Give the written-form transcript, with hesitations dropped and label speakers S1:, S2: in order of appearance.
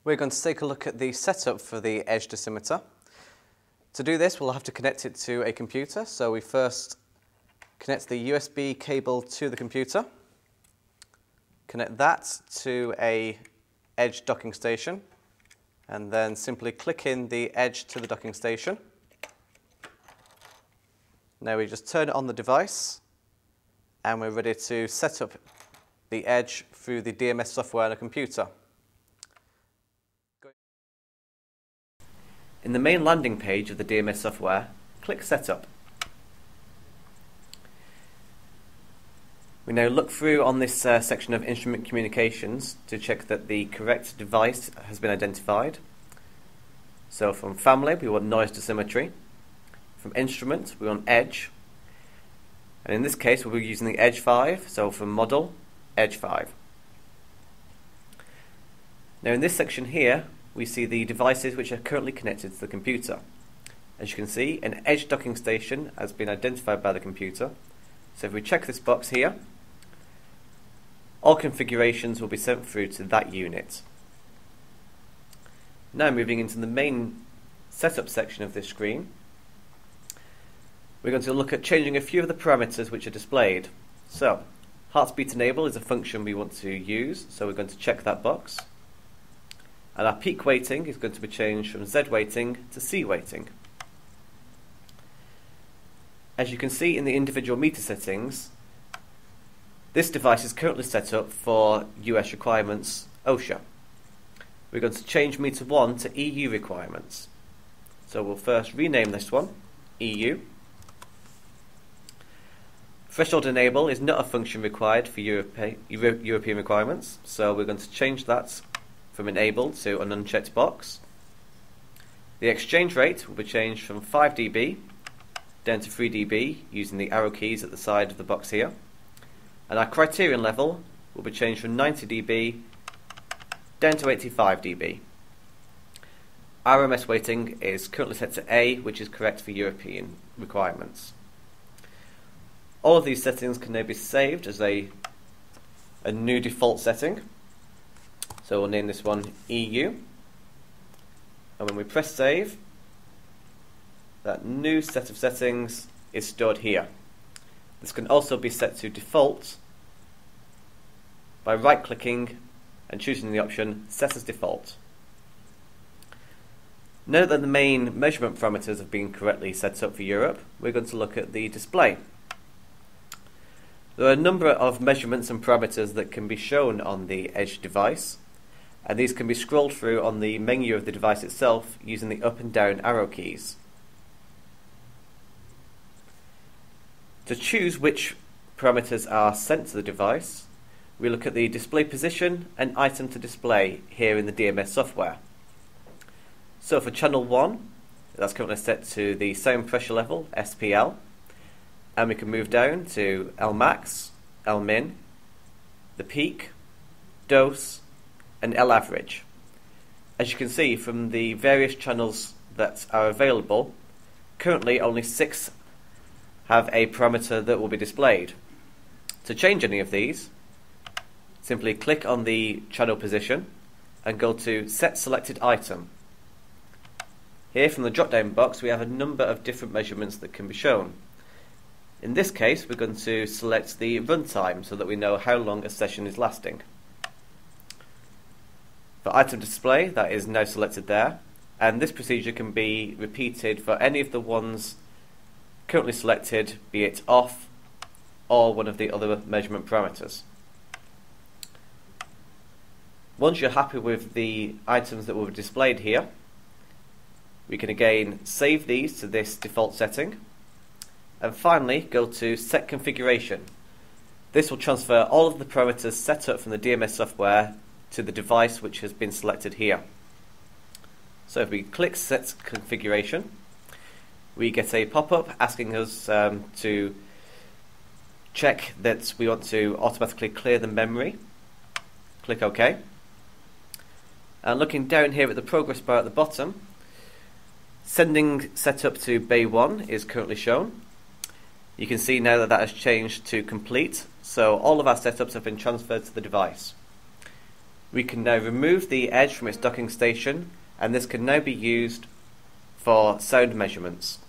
S1: We're going to take a look at the setup for the edge dosimeter. To do this, we'll have to connect it to a computer. So we first connect the USB cable to the computer, connect that to a edge docking station, and then simply click in the edge to the docking station. Now we just turn it on the device, and we're ready to set up the edge through the DMS software on a computer. In the main landing page of the DMS software, click Setup. We now look through on this section of instrument communications to check that the correct device has been identified. So from family, we want noise dosimetry. From instrument, we want edge. And in this case, we'll be using the Edge 5, so from model, Edge 5. Now in this section here, we see the devices which are currently connected to the computer. As you can see, an edge docking station has been identified by the computer. So if we check this box here, all configurations will be sent through to that unit. Now moving into the main setup section of this screen, we're going to look at changing a few of the parameters which are displayed. So, heartbeat enable is a function we want to use, so we're going to check that box. And our peak weighting is going to be changed from Z weighting to C weighting. As you can see in the individual meter settings, this device is currently set up for US requirements OSHA. We're going to change meter 1 to EU requirements. So we'll first rename this one, EU. Threshold enable is not a function required for European requirements, so we're going to change that from enabled to an unchecked box. The exchange rate will be changed from 5 dB down to 3 dB using the arrow keys at the side of the box here. And our criterion level will be changed from 90 dB down to 85 dB. RMS weighting is currently set to A, which is correct for European requirements. All of these settings can now be saved as a new default setting. So we'll name this one EU, and when we press save, that new set of settings is stored here. This can also be set to default by right clicking and choosing the option Set as Default. Now that the main measurement parameters have been correctly set up for Europe, we're going to look at the display. There are a number of measurements and parameters that can be shown on the edge device, and these can be scrolled through on the menu of the device itself using the up and down arrow keys. To choose which parameters are sent to the device, we look at the display position and item to display here in the DMS software. So for channel 1, that's currently set to the sound pressure level, SPL, and we can move down to Lmax, Lmin, the peak, dose, and L average. As you can see from the various channels that are available, currently only 6 have a parameter that will be displayed. To change any of these, simply click on the channel position and go to Set Selected Item. Here from the drop down box we have a number of different measurements that can be shown. In this case we're going to select the runtime so that we know how long a session is lasting. For item display, that is now selected there, and this procedure can be repeated for any of the ones currently selected, be it off or one of the other measurement parameters. Once you're happy with the items that will be displayed here, we can again save these to this default setting, and finally go to Set Configuration. This will transfer all of the parameters set up from the DMS software to the device which has been selected here. So if we click Set Configuration, we get a pop-up asking us to check that we want to automatically clear the memory. Click OK. And looking down here at the progress bar at the bottom, sending setup to Bay 1 is currently shown. You can see now that that has changed to complete, so all of our setups have been transferred to the device. We can now remove the edge from its docking station, and this can now be used for sound measurements.